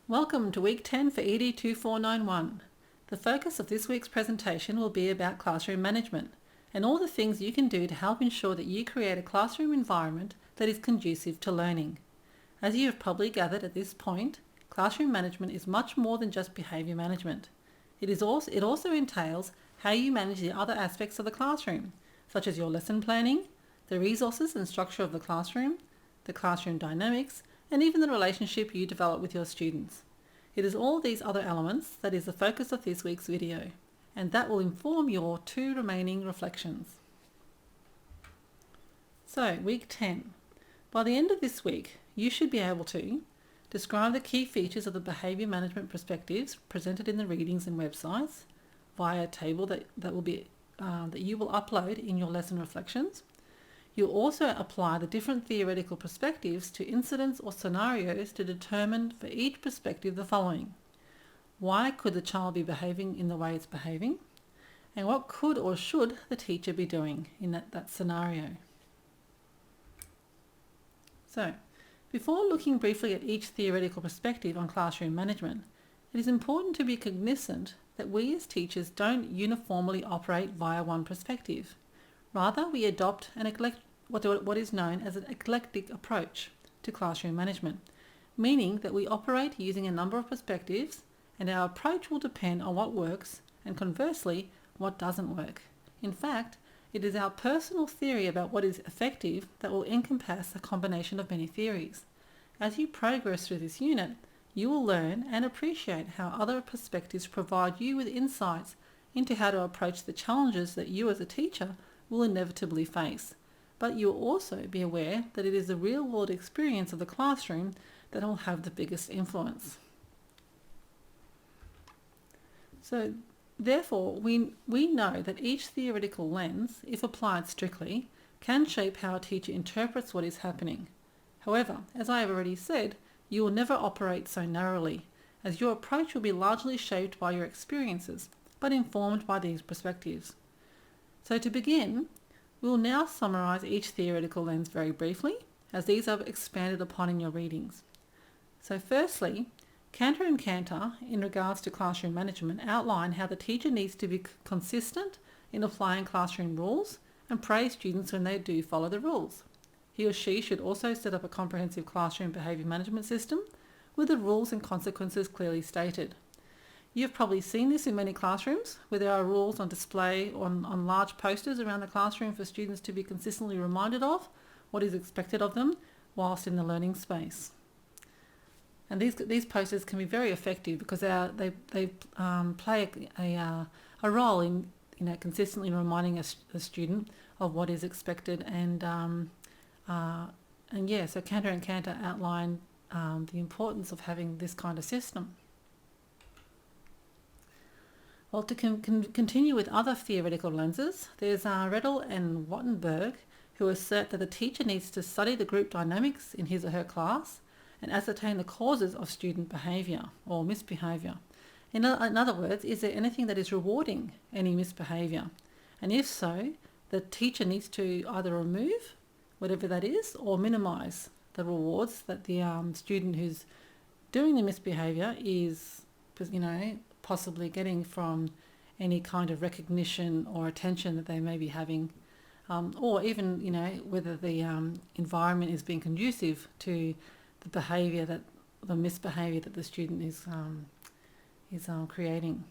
Welcome to Week 10 for ED 2491. The focus of this week's presentation will be about classroom management and all the things you can do to help ensure that you create a classroom environment that is conducive to learning. As you have probably gathered at this point, classroom management is much more than just behaviour management. It also entails how you manage the other aspects of the classroom, such as your lesson planning, the resources and structure of the classroom dynamics, and even the relationship you develop with your students. It is all these other elements that is the focus of this week's video, and that will inform your two remaining reflections. So, week 10. By the end of this week, you should be able to describe the key features of the behaviour management perspectives presented in the readings and websites via a table that you will upload in your lesson reflections. You'll also apply the different theoretical perspectives to incidents or scenarios to determine for each perspective the following. Why could the child be behaving in the way it's behaving? And what could or should the teacher be doing in that scenario? So, before looking briefly at each theoretical perspective on classroom management, it is important to be cognizant that we as teachers don't uniformly operate via one perspective. Rather, we adopt what is known as an eclectic approach to classroom management, meaning that we operate using a number of perspectives and our approach will depend on what works and conversely, what doesn't work. In fact, it is our personal theory about what is effective that will encompass a combination of many theories. As you progress through this unit, you will learn and appreciate how other perspectives provide you with insights into how to approach the challenges that you as a teacher will inevitably face. But you will also be aware that it is the real-world experience of the classroom that will have the biggest influence. So, therefore, we know that each theoretical lens, if applied strictly, can shape how a teacher interprets what is happening. However, as I have already said, you will never operate so narrowly, as your approach will be largely shaped by your experiences, but informed by these perspectives. So to begin, we will now summarise each theoretical lens very briefly, as these are expanded upon in your readings. So firstly, Cantor and Cantor, in regards to classroom management, outline how the teacher needs to be consistent in applying classroom rules and praise students when they do follow the rules. He or she should also set up a comprehensive classroom behaviour management system with the rules and consequences clearly stated. You've probably seen this in many classrooms where there are rules on display on large posters around the classroom for students to be consistently reminded of what is expected of them whilst in the learning space. And these posters can be very effective because they play a role in consistently reminding a student of what is expected so Cantor and Cantor outline the importance of having this kind of system. Well, to continue with other theoretical lenses, there's Riddle and Wattenberg, who assert that the teacher needs to study the group dynamics in his or her class and ascertain the causes of student behaviour or misbehaviour. In other words, is there anything that is rewarding any misbehaviour? And if so, the teacher needs to either remove whatever that is or minimise the rewards that the student who's doing the misbehaviour is, possibly getting from any kind of recognition or attention that they may be having, or even, whether the environment is being conducive to the misbehaviour that the student is creating.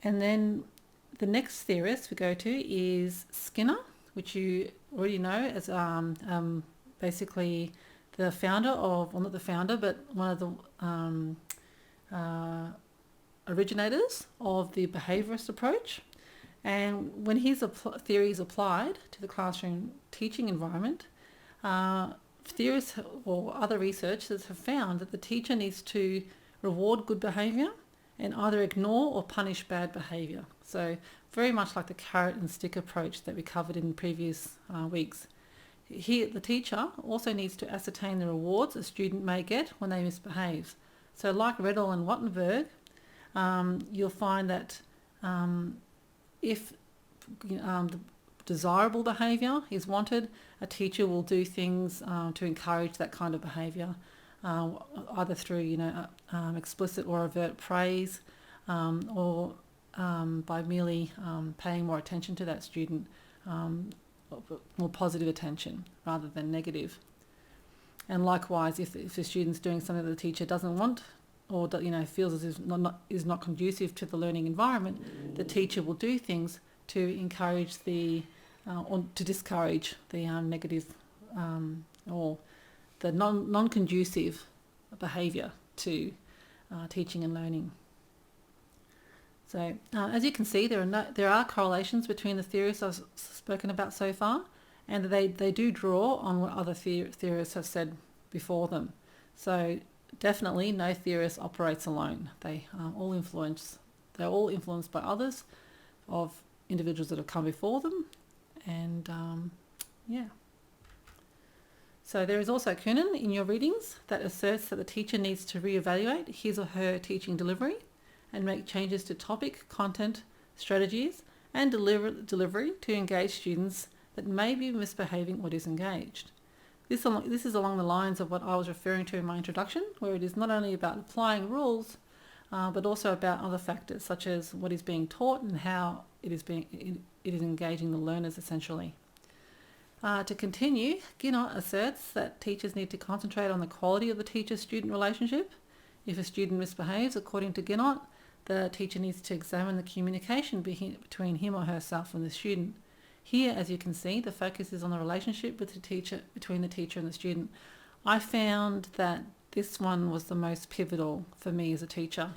And then the next theorist we go to is Skinner, which you already know as basically the founder of, well, not the founder, but one of the originators of the behaviourist approach. And when his theory is applied to the classroom teaching environment, theorists or other researchers have found that the teacher needs to reward good behaviour and either ignore or punish bad behaviour. So very much like the carrot and stick approach that we covered in previous weeks. Here, the teacher also needs to ascertain the rewards a student may get when they misbehave. So like Riddle and Wattenberg, you'll find that if the desirable behaviour is wanted, a teacher will do things to encourage that kind of behaviour. either through explicit or overt praise, or by merely paying more attention to that student, more positive attention rather than negative. And likewise, if the student's doing something that the teacher doesn't want, or feels as if is not conducive to the learning environment, the teacher will do things to encourage or to discourage the negative or the non-conducive behaviour to teaching and learning. So as you can see, there are correlations between the theories I've spoken about so far, and they do draw on what other theorists have said before them. So definitely no theorist operates alone. They're all influenced by others, of individuals that have come before them, and So there is also Kunin in your readings that asserts that the teacher needs to reevaluate his or her teaching delivery and make changes to topic, content, strategies, and delivery to engage students that may be misbehaving or disengaged. This is along the lines of what I was referring to in my introduction, where it is not only about applying rules, but also about other factors such as what is being taught and how it is engaging the learners essentially. To continue, Guinot asserts that teachers need to concentrate on the quality of the teacher-student relationship. If a student misbehaves, according to Guinot, the teacher needs to examine the communication between him or herself and the student. Here, as you can see, the focus is on the relationship between the teacher and the student. I found that this one was the most pivotal for me as a teacher.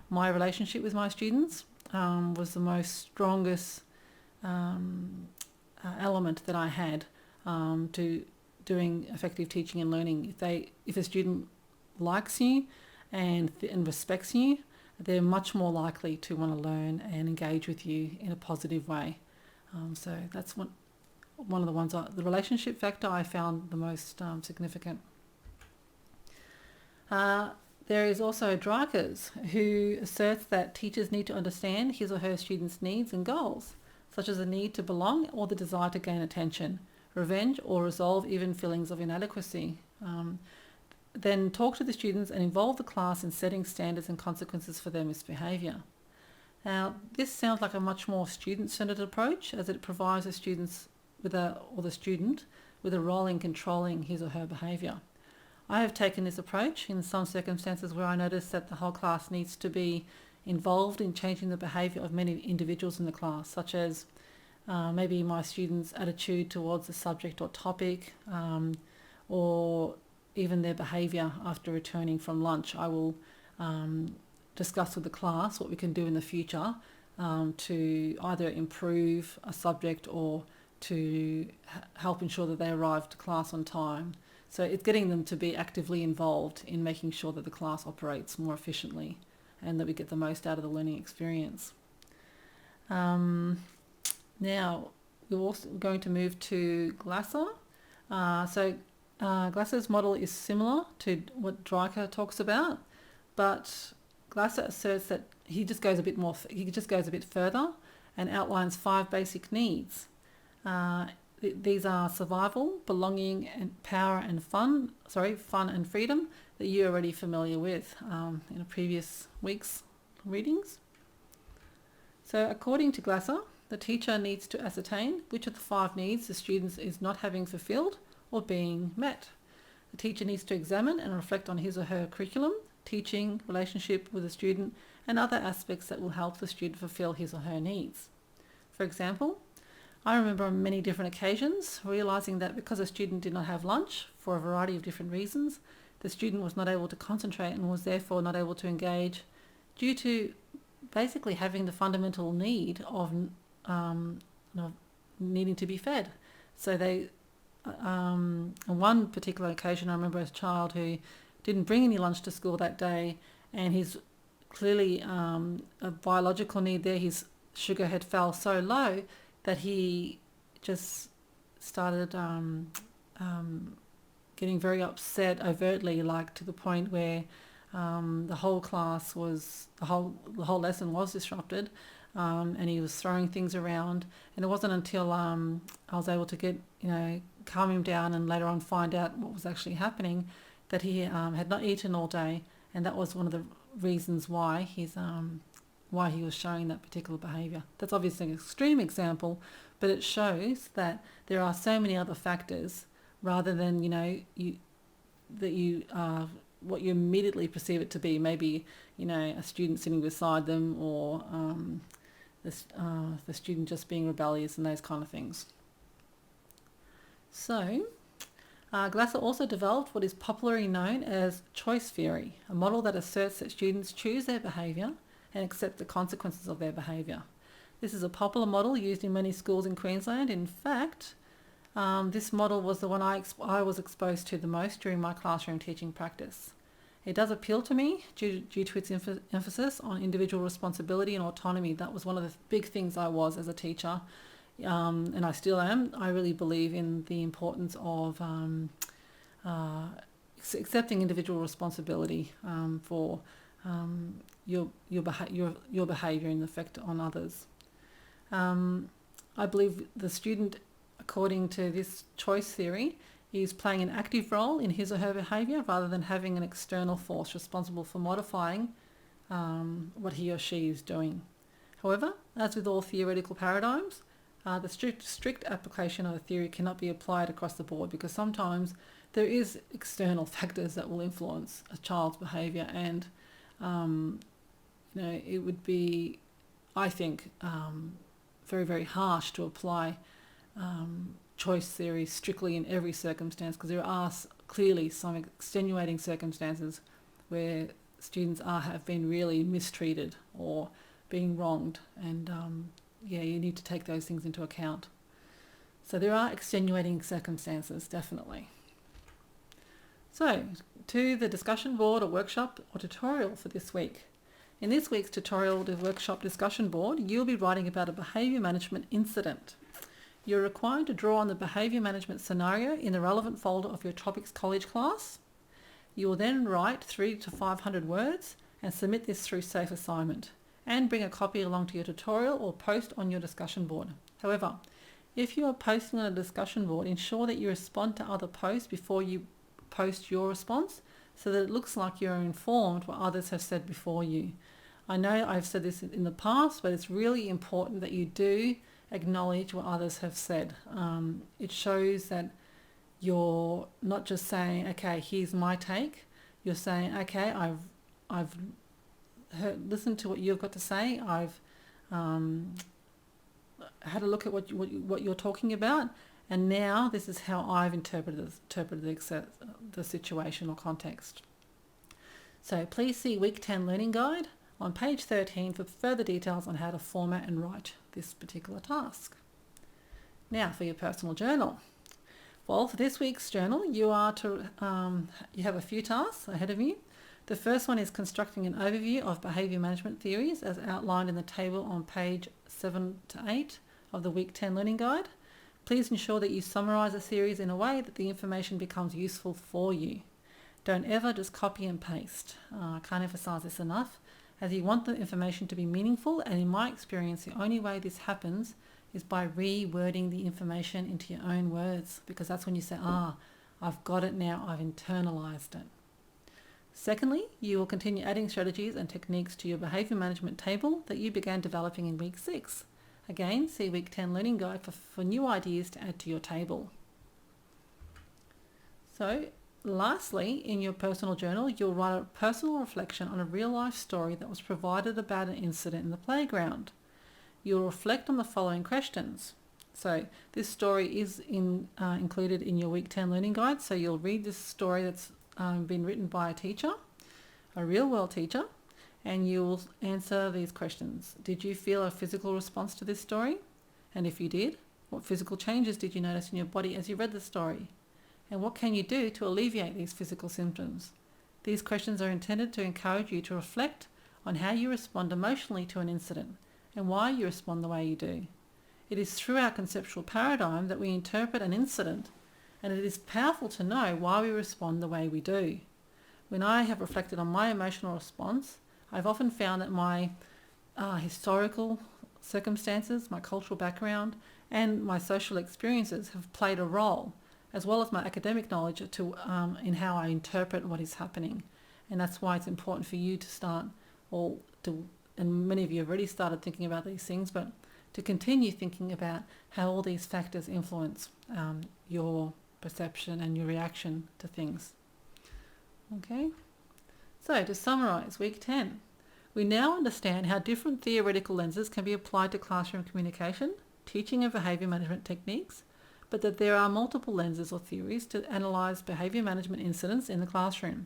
My relationship with my students was the most strongest element that I had to doing effective teaching and learning. If a student likes you and respects you, they're much more likely to want to learn and engage with you in a positive way. So that's one of the ones, the relationship factor I found the most significant. There is also Dreikurs, who asserts that teachers need to understand his or her students' needs and goals, such as the need to belong or the desire to gain attention, revenge, or resolve even feelings of inadequacy. Then talk to the students and involve the class in setting standards and consequences for their misbehaviour. Now, this sounds like a much more student-centered approach, as it provides the student with a role in controlling his or her behaviour. I have taken this approach in some circumstances where I notice that the whole class needs to be involved in changing the behaviour of many individuals in the class, such as maybe my students' attitude towards the subject or topic, or even their behaviour after returning from lunch. I will discuss with the class what we can do in the future to either improve a subject or to help ensure that they arrive to class on time. So it's getting them to be actively involved in making sure that the class operates more efficiently and that we get the most out of the learning experience. Now, we're also going to move to Glasser. Glasser's model is similar to what Dreikurs talks about, but Glasser asserts that he just goes a bit further and outlines 5 basic needs. These are survival, belonging, and power and fun and freedom that you're already familiar with in a previous week's readings. So according to Glasser, the teacher needs to ascertain which of the 5 needs the student is not having fulfilled or being met. The teacher needs to examine and reflect on his or her curriculum, teaching, relationship with the student, and other aspects that will help the student fulfill his or her needs. For example, I remember on many different occasions realising that because a student did not have lunch for a variety of different reasons, the student was not able to concentrate and was therefore not able to engage due to basically having the fundamental need of needing to be fed. So on one particular occasion, I remember a child who didn't bring any lunch to school that day, and he's clearly a biological need there. His sugar had fell so low that he just started getting very upset overtly, like to the point where the whole lesson was disrupted, and he was throwing things around. And it wasn't until I was able to calm him down and later on find out what was actually happening that he had not eaten all day, and that was one of the reasons why why he was showing that particular behaviour. That's obviously an extreme example, but it shows that there are so many other factors rather than what you immediately perceive it to be. Maybe a student sitting beside them, or the student just being rebellious and those kind of things. So Glasser also developed what is popularly known as choice theory, a model that asserts that students choose their behaviour and accept the consequences of their behaviour. This is a popular model used in many schools in Queensland. In fact, this model was the one I was exposed to the most during my classroom teaching practice. It does appeal to me due to its emphasis on individual responsibility and autonomy. That was one of the big things I was as a teacher, and I still am. I really believe in the importance of accepting individual responsibility for your behaviour and the effect on others. I believe the student, according to this choice theory, is playing an active role in his or her behaviour rather than having an external force responsible for modifying what he or she is doing. However, as with all theoretical paradigms, the strict application of a theory cannot be applied across the board, because sometimes there is external factors that will influence a child's behaviour, and it would be, I think, very, very harsh to apply choice theory strictly in every circumstance, because there are clearly some extenuating circumstances where students have been really mistreated or being wronged, and you need to take those things into account. So there are extenuating circumstances, definitely. So, to the discussion board or workshop or tutorial for this week. In this week's tutorial to workshop discussion board, you'll be writing about a behaviour management incident. You're required to draw on the behaviour management scenario in the relevant folder of your Topics College class. You will then write 300 to 500 words and submit this through Safe Assignment, and bring a copy along to your tutorial or post on your discussion board. However, if you are posting on a discussion board, ensure that you respond to other posts before you post your response, so that it looks like you're informed what others have said before you. I know I've said this in the past, but it's really important that you do acknowledge what others have said. It shows that you're not just saying, okay, here's my take. You're saying, okay, I've listened to what you've got to say. I've had a look at what you're talking about, and now this is how I've interpreted the situation or context. So please see Week 10 Learning Guide on page 13 for further details on how to format and write this particular task. Now for your personal journal. Well, for this week's journal, you have a few tasks ahead of you. The first one is constructing an overview of behaviour management theories as outlined in the table on page 7 to 8 of the Week 10 Learning Guide. Please ensure that you summarise the theories in a way that the information becomes useful for you. Don't ever just copy and paste. I can't emphasise this enough, as you want the information to be meaningful, and in my experience, the only way this happens is by rewording the information into your own words, because that's when you say, I've got it now, I've internalised it. Secondly, you will continue adding strategies and techniques to your behaviour management table that you began developing in Week 6. Again, see Week 10 Learning Guide for new ideas to add to your table. So, lastly, in your personal journal, you'll write a personal reflection on a real-life story that was provided about an incident in the playground. You'll reflect on the following questions. So, this story is included in your Week 10 Learning Guide, so you'll read this story that's been written by a teacher, a real-world teacher, and you'll answer these questions. Did you feel a physical response to this story? And if you did, what physical changes did you notice in your body as you read the story? And what can you do to alleviate these physical symptoms? These questions are intended to encourage you to reflect on how you respond emotionally to an incident and why you respond the way you do. It is through our conceptual paradigm that we interpret an incident, and it is powerful to know why we respond the way we do. When I have reflected on my emotional response, I've often found that my historical circumstances, my cultural background, and my social experiences have played a role, as well as my academic knowledge in how I interpret what is happening. And that's why it's important for you to start, and many of you have already started thinking about these things, but to continue thinking about how all these factors influence your perception and your reaction to things. Okay, so to summarise week 10, we now understand how different theoretical lenses can be applied to classroom communication, teaching and behaviour management techniques, but that there are multiple lenses or theories to analyse behaviour management incidents in the classroom,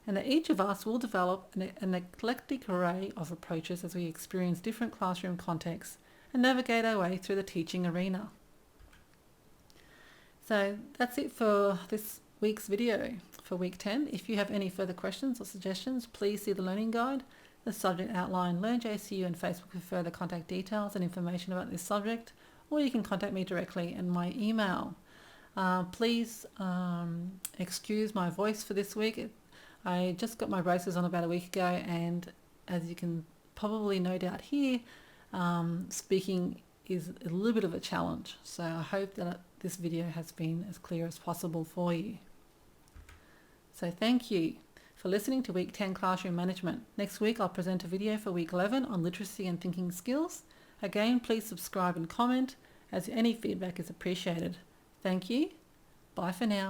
and that each of us will develop an eclectic array of approaches as we experience different classroom contexts and navigate our way through the teaching arena. So that's it for this week's video for week 10. If you have any further questions or suggestions, please see the learning guide, the subject outline, LearnJCU and Facebook for further contact details and information about this subject, or you can contact me directly in my email. Please excuse my voice for this week. I just got my braces on about a week ago, and as you can probably no doubt hear, speaking is a little bit of a challenge. So I hope that this video has been as clear as possible for you. So thank you for listening to Week 10 Classroom Management. Next week I'll present a video for Week 11 on literacy and thinking skills. Again, please subscribe and comment, as any feedback is appreciated. Thank you. Bye for now.